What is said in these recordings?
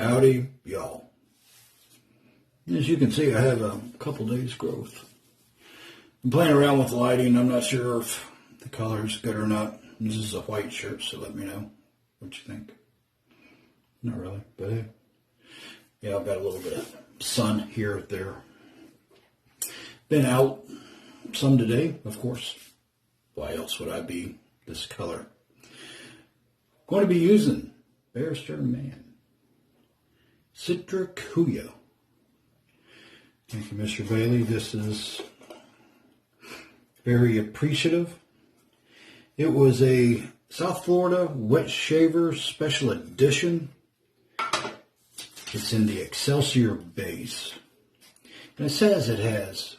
Howdy, y'all. As you can see, I have a couple days growth. I'm playing around with lighting. I'm not sure if the color is good or not. This is a white shirt, so let me know what you think. Not really, but hey. Yeah, I've got a little bit of sun here or there. Been out some today, of course. Why else would I be this color? Going to be using Barrister Mann Citracuya. Thank you, Mr. Bailey. This is very appreciative. It was a South Florida Wet Shaver Special Edition. It's in the Excelsior base. And it says it has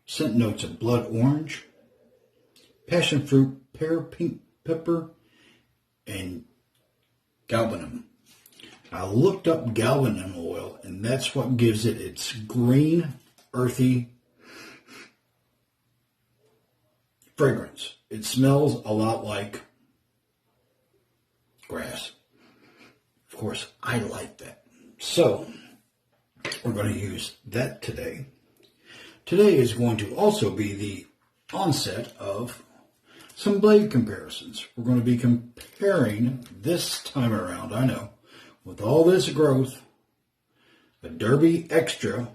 scent notes of blood orange, passion fruit, pear, pink pepper, and galbanum. I looked up galbanum oil, and that's what gives it its green, earthy fragrance. It smells a lot like grass. Of course, I like that. So, we're going to use that today. Today is going to also be the onset of some blade comparisons. We're going to be comparing this time around, I know, with all this growth, a Derby Extra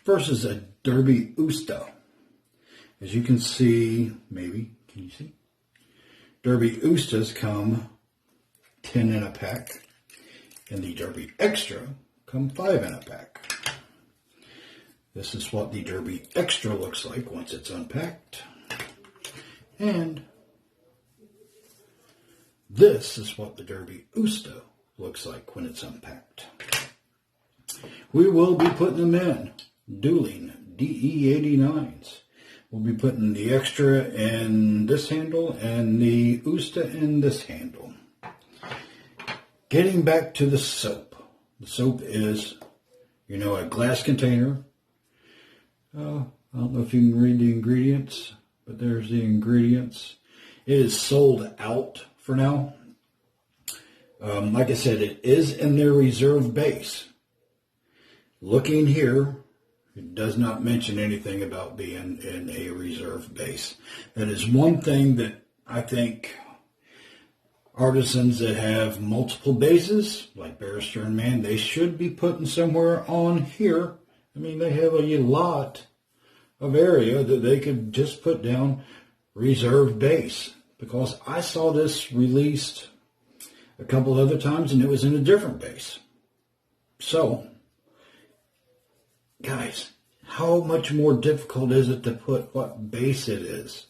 versus a Derby Usta. As you can see, maybe, can you see? Derby Ustas come 10 in a pack, and the Derby Extra come 5 in a pack. This is what the Derby Extra looks like once it's unpacked. And this is what the Derby Usta looks like when it's unpacked. We will be putting them in dueling DE89s. We'll be putting the Extra in this handle and the Usta in this handle. Getting back to the soap. The soap is, a glass container. I don't know if you can read the ingredients, but there's the ingredients. It is sold out for now. Like I said, it is in their reserve base. Looking here, it does not mention anything about being in a reserve base. That is one thing that I think artisans that have multiple bases, like Barrister and Mann, they should be putting somewhere on here. I mean, they have a lot of area that they could just put down reserve base. Because I saw this released a couple other times and it was in a different base. So, guys, how much more difficult is it to put what base it is?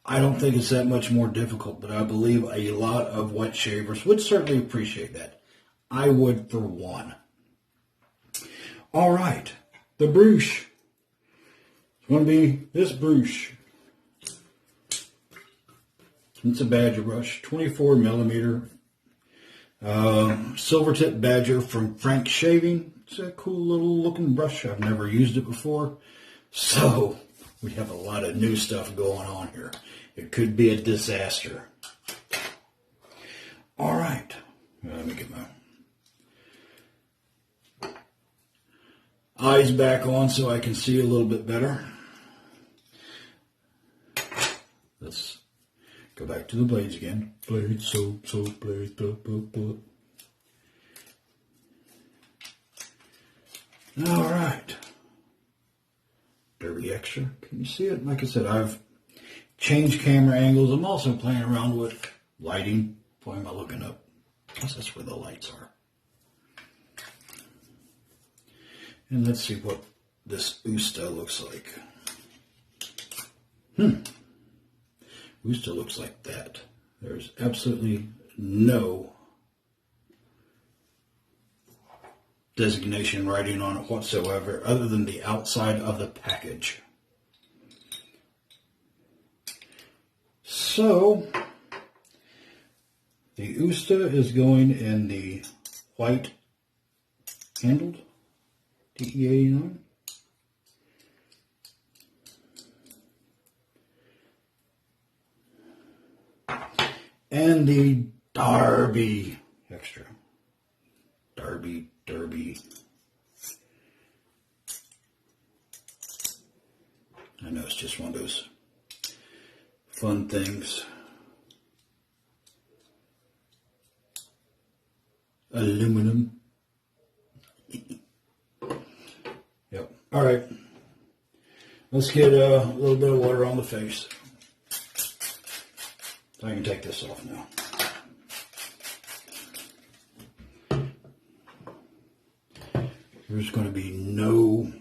I don't think it's that much more difficult, but I believe a lot of wet shavers would certainly appreciate that. I would for one. All right, the brush. It's going to be this brush. It's a Badger brush, 24 millimeter. Silver tip Badger from Frank Shaving. It's a cool little looking brush. I've never used it before. So, we have a lot of new stuff going on here. It could be a disaster. All right. Let me get my eyes back on so I can see a little bit better. Let's go back to the blades again. Blade, soap, blade, soap. All right. Derby Extra. Can you see it? Like I said, I've changed camera angles. I'm also playing around with lighting. Why am I looking up? Because that's where the lights are. And let's see what this Usta looks like. Usta looks like that. There's absolutely no designation writing on it whatsoever other than the outside of the package. So, the Usta is going in the white handled DE89. And the Derby Extra. I know it's just one of those fun things. Aluminum. Yep. All right. Let's get a little bit of water on the face. So I can take this off now. There's going to be no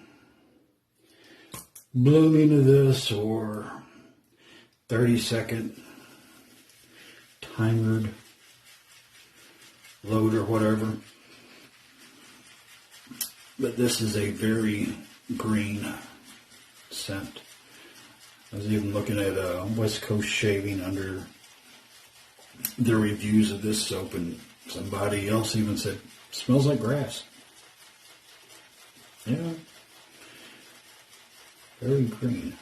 blooming of this or 30-second timered load or whatever. But this is a very green scent. I was even looking at West Coast Shaving under their reviews of this soap, and somebody else even said, smells like grass. Yeah. Very green.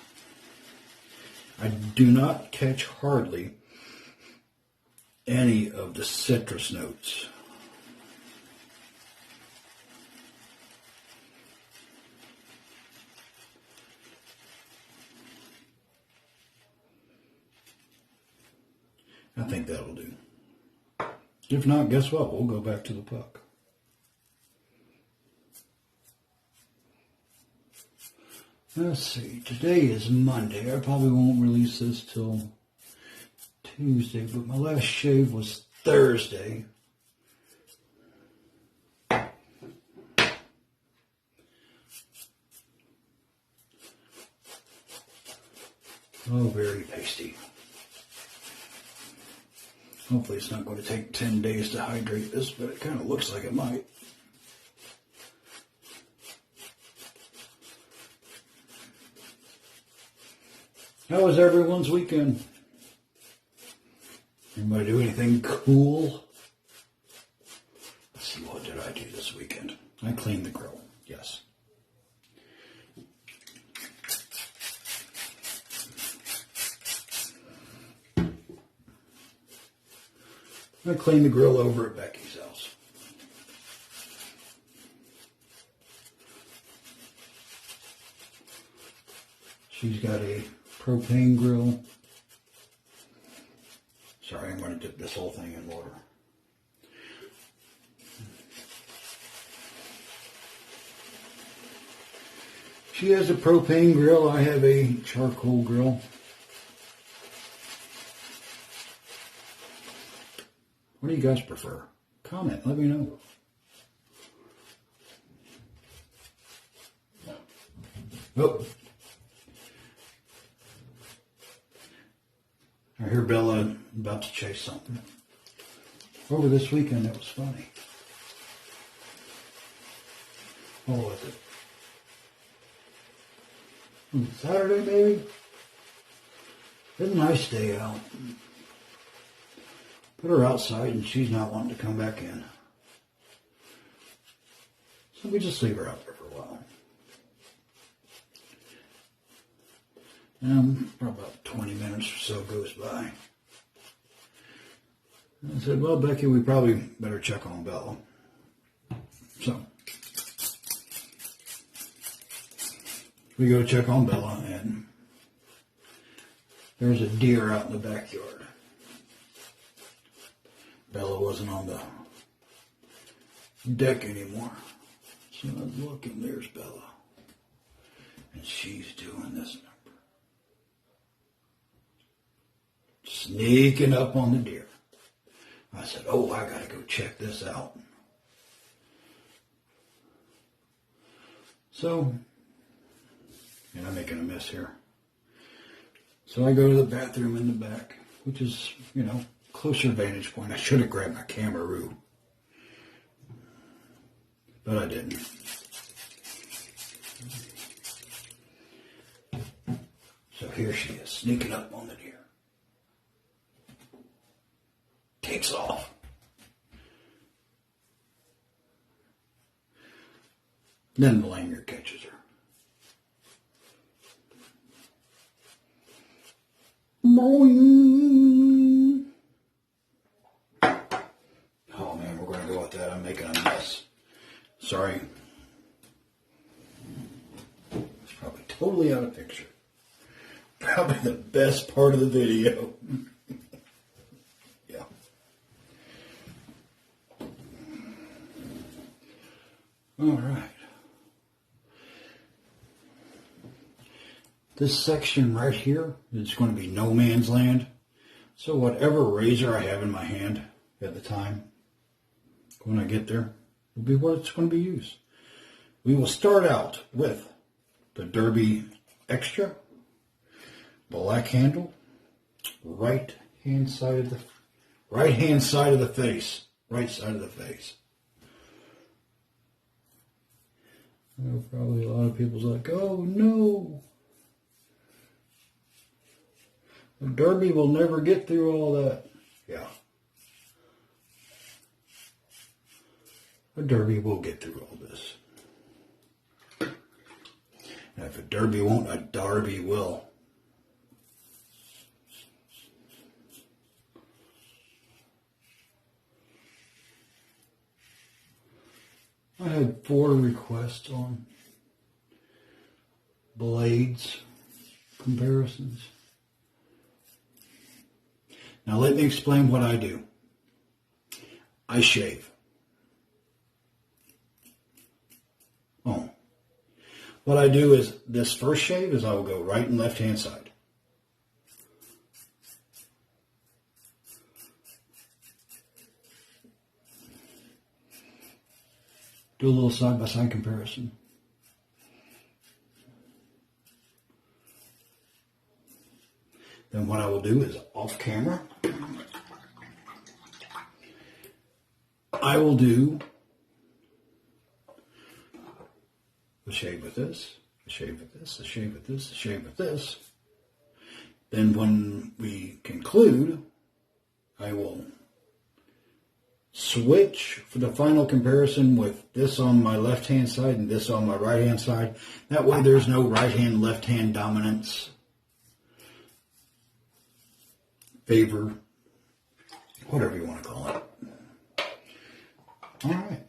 I do not catch hardly any of the citrus notes. I think that'll do. If not, guess what? We'll go back to the puck. Let's see. Today is Monday. I probably won't release this till Tuesday, but my last shave was Thursday. Oh, very pasty. Hopefully it's not going to take 10 days to hydrate this, but it kind of looks like it might. How was everyone's weekend? Anybody do anything cool? Let's see, what did I do this weekend? I cleaned the grill, yes. I cleaned the grill over at Becky's house. She's got a propane grill. Sorry, I'm going to dip this whole thing in water. She has a propane grill. I have a charcoal grill. What do you guys prefer? Comment, let me know. Oh. I hear Bella about to chase something. Over this weekend, it was funny. What was it? Saturday, maybe? It was a nice day out. Put her outside and she's not wanting to come back in. So we just leave her out there for a while. And probably about 20 minutes or so goes by. And I said, well, Becky, we probably better check on Bella. So we go check on Bella, and there's a deer out in the backyard. Bella wasn't on the deck anymore. So I look, and there's Bella. And she's doing this number. Sneaking up on the deer. I said, oh, I got to go check this out. So, and I'm making a mess here. So I go to the bathroom in the back, which is, closer vantage point. I should have grabbed my camera, but I didn't. So here she is, sneaking up on the deer. Takes off. Then the Langer catches her. Boing. Oh man, we're going to go with that. I'm making a mess. Sorry. It's probably totally out of picture. Probably the best part of the video. Yeah. All right. This section right here is going to be no man's land. So whatever razor I have in my hand at the time, when I get there, will be what it's going to be used. We will start out with the Derby Extra, black handle, right side of the face. Right side of the face. Probably a lot of people's like, oh no. The Derby will never get through all that. Yeah. A Derby will get through all this. And if a Derby won't, a Derby will. I had 4 requests on blades comparisons. Now let me explain what I do. I shave. Oh. What I do is, this first shave is I will go right and left hand side. Do a little side by side comparison. Then what I will do is, off camera, I will do a shave with this, a shave with this, a shave with this, a shave with this. Then when we conclude, I will switch for the final comparison with this on my left hand side and this on my right hand side. That way there's no right hand, left hand dominance, favor, whatever you want to call it. All right.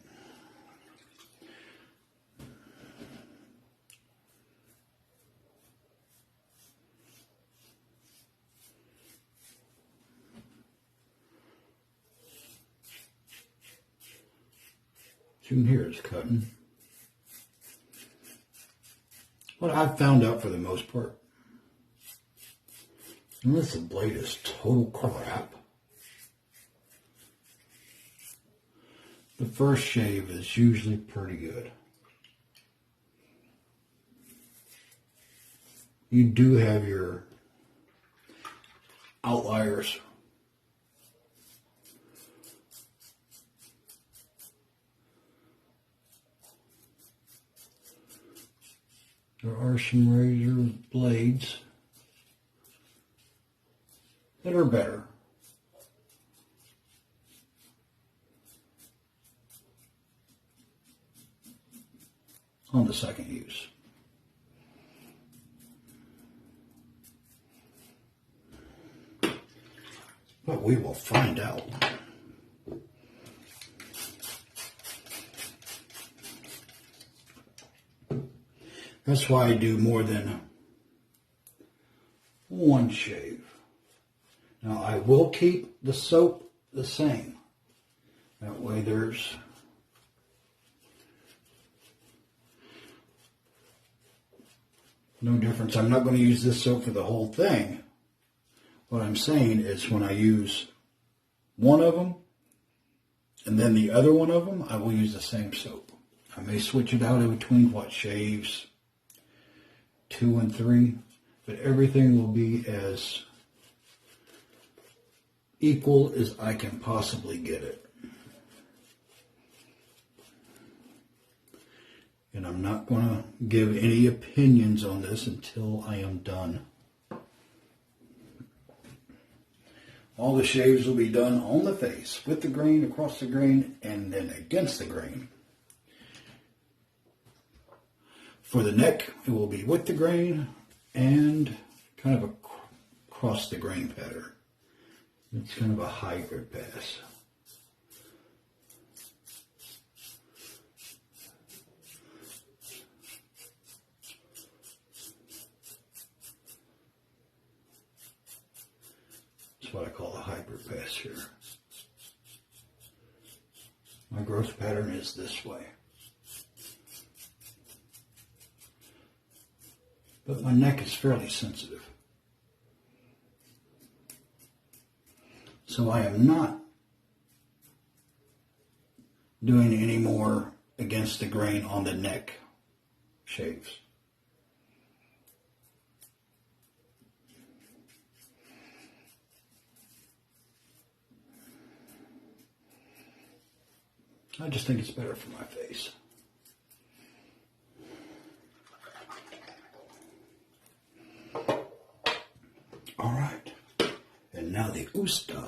You can hear it's cutting. What I've found out for the most part, unless the blade is total crap, the first shave is usually pretty good. You do have your outliers. There are some razor blades that are better. On the second use. But we will find out. That's why I do more than one shave. Now I will keep the soap the same. That way there's no difference. I'm not going to use this soap for the whole thing. What I'm saying is when I use one of them and then the other one of them, I will use the same soap. I may switch it out in between shaves 2 and 3, but everything will be as equal as I can possibly get it. And I'm not going to give any opinions on this until I am done. All the shaves will be done on the face, with the grain, across the grain, and then against the grain. For the neck, it will be with the grain and kind of across the grain pattern. It's kind of a hybrid pass. That's what I call a hybrid pass here. My growth pattern is this way. But my neck is fairly sensitive. So I am not doing any more against the grain on the neck shaves. I just think it's better for my face. All right, and now the Usta.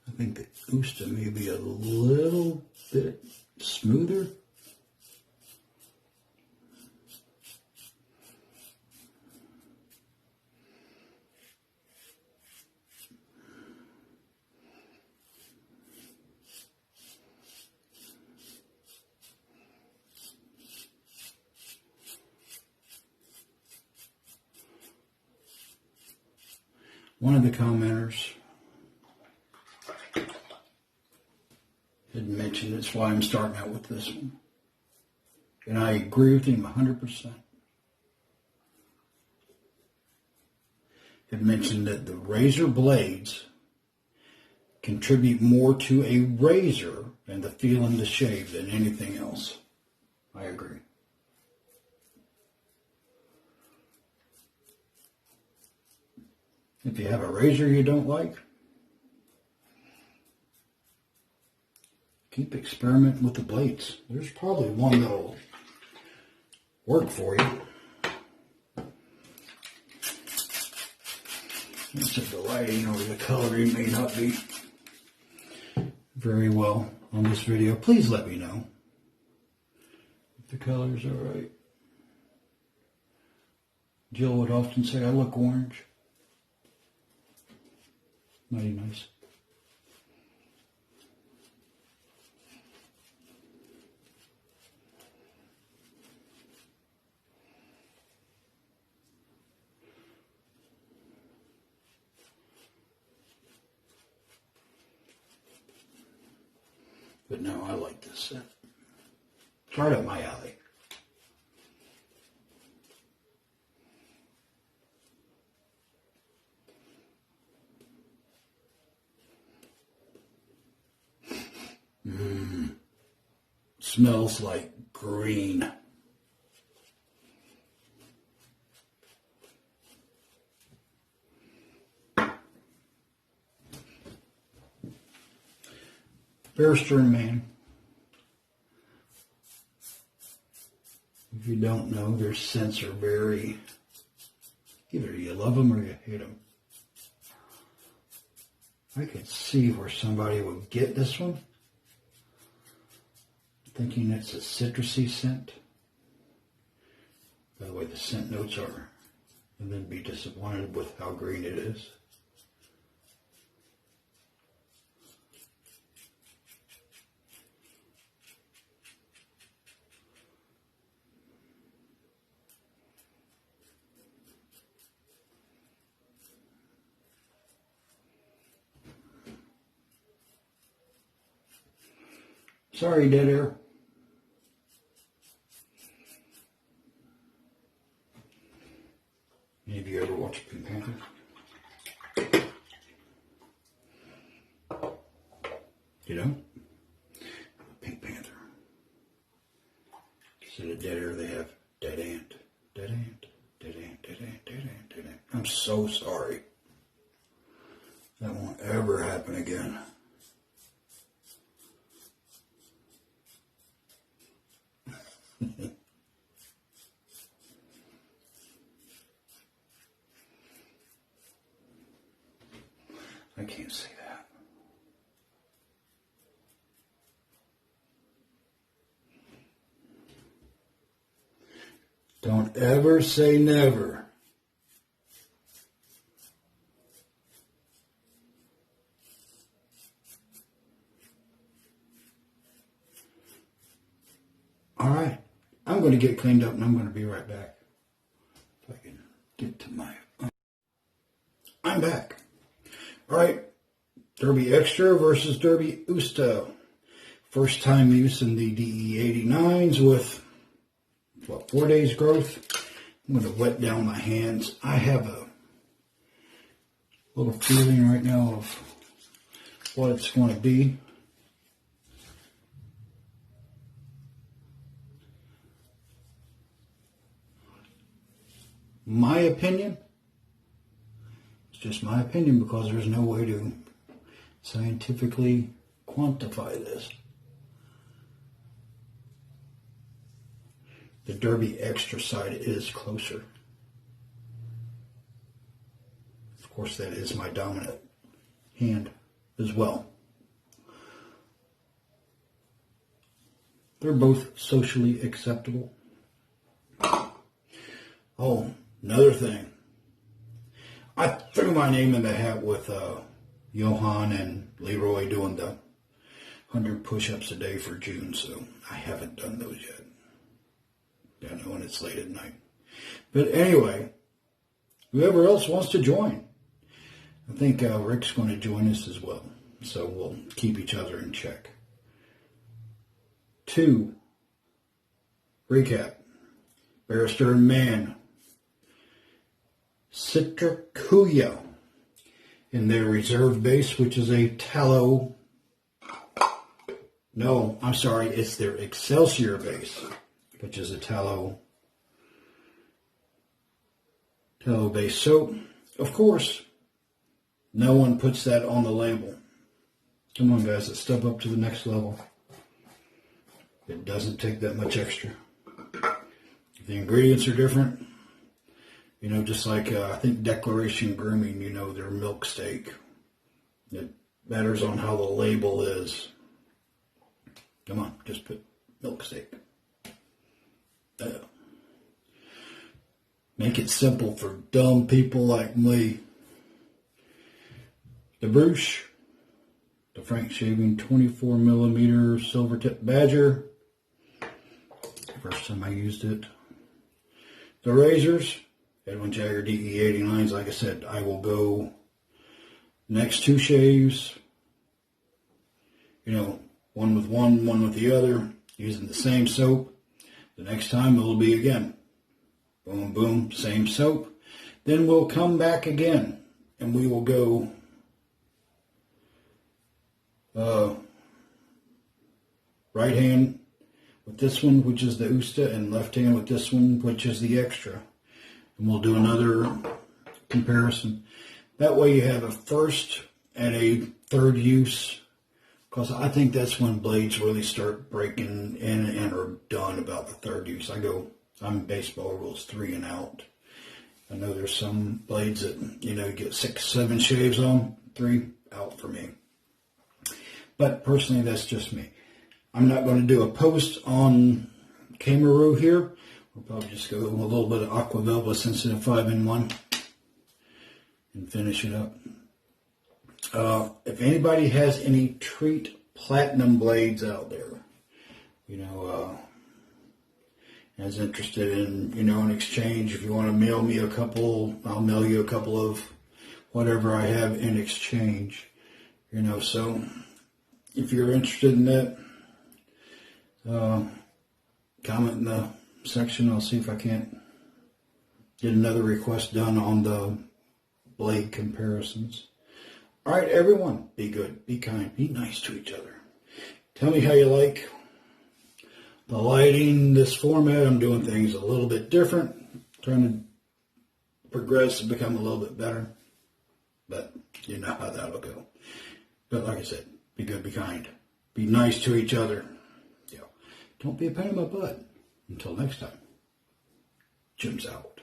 I think the Usta may be a little bit smoother. One of the commenters had mentioned that's why I'm starting out with this one. And I agree with him 100%. Had mentioned that the razor blades contribute more to a razor and the feel in the shave than anything else. I agree. If you have a razor you don't like, keep experimenting with the blades. There's probably one that'll work for you. It's just the lighting or the coloring may not be very well on this video. Please let me know if the colors are right. Jill would often say, I look orange. Mighty nice. But no, I like this set. It's right up my alley. Smells like green. Barrister and Mann. If you don't know, their scents are very, either you love them or you hate them. I could see where somebody would get this one, thinking it's a citrusy scent. By the way the scent notes are, and then be disappointed with how green it is. Sorry, dead air. Any of you ever watch Pink Panther? You don't? Pink Panther. Instead of dead air, they have dead ant. Dead ant. Dead ant. Dead ant. Dead ant. Dead ant. I'm so sorry. That won't ever happen again. I can't say that. Don't ever say never. All right. I'm going to get cleaned up and I'm going to be right back. If I can get to my... I'm back. All right. Derby Extra versus Derby Usta. First time using the DE89s with, 4 days growth. I'm going to wet down my hands. I have a little feeling right now of what it's going to be. My opinion, it's just my opinion because there's no way to scientifically quantify this. The Derby Extra side is closer. Of course, that is my dominant hand as well. They're both socially acceptable. Oh, another thing. I threw my name in the hat with Johan and Leroy doing the 100 push-ups a day for June, so I haven't done those yet. I know when it's late at night. But anyway, whoever else wants to join. I think Rick's going to join us as well, so we'll keep each other in check. 2. Recap. Barrister and Mann Citracuya in their reserve base, which is a tallow... No, I'm sorry, it's their Excelsior base, which is a tallow-based soap. Of course, no one puts that on the label. Come on, guys, let's step up to the next level. It doesn't take that much extra. If the ingredients are different, just like I think Declaration Grooming, their milk steak. It matters on how the label is. Come on, just put milk steak. Make it simple for dumb people like me. The Bruche, the Frank Shaving 24mm silver tip badger. First time I used it. The razors, Edwin Jagger DE89s. Like I said, I will go next 2 shaves. One with one with the other, using the same soap. The next time it'll be again. Boom, boom, same soap. Then we'll come back again and we will go right hand with this one, which is the Usta, and left hand with this one, which is the Extra. And we'll do another comparison. That way you have a first and a third use, because I think that's when blades really start breaking in and are done about the third use. I'm baseball rules 3 and out. I know there's some blades that, you get 6, 7 shaves on, 3 out for me. But personally, that's just me. I'm not going to do a post on Cameroon here. We'll probably just go with a little bit of Aqua Velva Sensitive 5-in-1 and finish it up. If anybody has any Treat Platinum blades out there, is interested in, an exchange, if you want to mail me a couple, I'll mail you a couple of whatever I have in exchange, so if you're interested in that, comment in the section. I'll see if I can't get another request done on the blade comparisons. All right, everyone, be good, be kind, be nice to each other. Tell me how you like the lighting, this format. I'm doing things a little bit different, trying to progress and become a little bit better. But you know how that'll go. But like I said, be good, be kind, be nice to each other. Don't be a pain in my butt. Until next time, Jim's out.